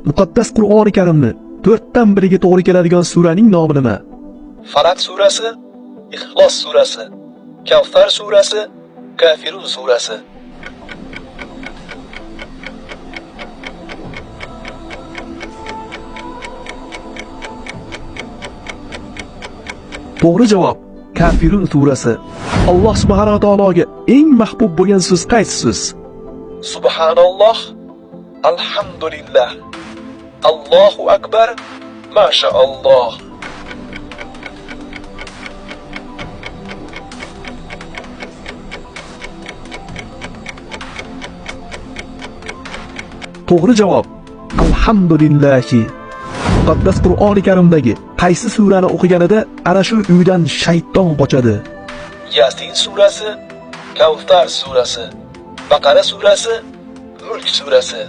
Muqaddas Qur'oni Karimni 4dan biriga to'g'ri keladigan suraning nomi nima? Falaq surasi, Ixlos surasi, Kavsar surasi, Kafirun surasi. To'g'ri javob Kafirun surasi. Alloh subhanahu va taologa eng mahbub bo'lgan so'z qaysi so'z? Subhanalloh, alhamdulillah, Allohu akbar, mashaalloh. To'g'ri javob alhamdulillahi. Muqaddas Qur'oni Karimdagi qaysi surani o'qiganida ana shu uydan shayton qochadi? Yasin surasi, Kavsar surasi, Baqara surasi, Mulk surasi.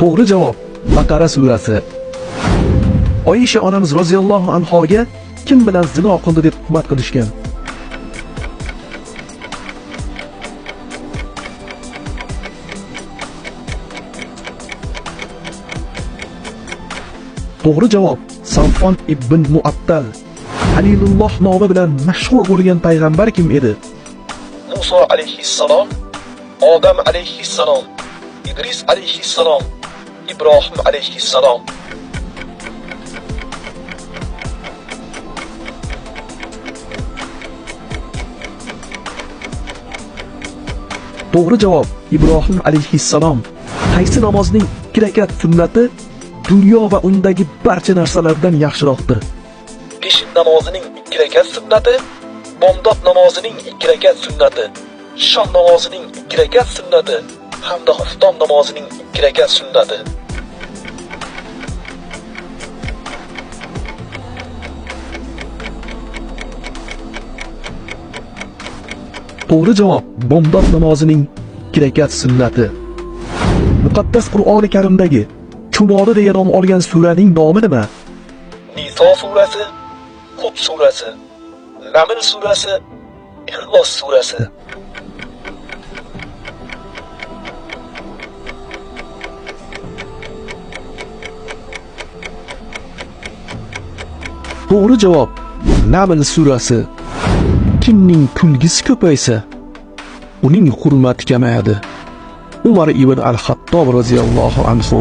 To'g'ri javob Baqara surasi. Oysha onamiz roziyallohu anhoga kim bilan zino qildi deb tuhmat qilishgan? To'g'ri javob Safon ibn Muattal. Halilulloh nomi bilan mashhur bo'lgan payg'ambar kim edi? Musa alayhissalom, Odam alayhissalom, Idris alayhissalom, Ibrohim alayhissalom. To'g'ri javob Ibrohim alayhissalom. Qaysi namozning 2 rakat sunnati dunyo va undagi barcha narsalardan yaxshiroqdir? Peshin namozining 2 rakat sunnati, bomdod namozining 2 rakat sunnati, shom namozining 2 rakat sunnati hamda xufton namozining 2 rakat sunnati. To'g'ri javob bomdod namozining 2 rakat sunnati. Muqaddas Qur'oni Karimdagi Chumoli degan nom olgan suraning nomi nima? Niso surasi, Hud surasi, Naml surasi, Ixlos surasi. To'g'ri javob Naml surasi. Kimning kulgisi ko'paysa, uning hurmati kamayadi. Umar ibn al-Xattob roziyallohu anhu.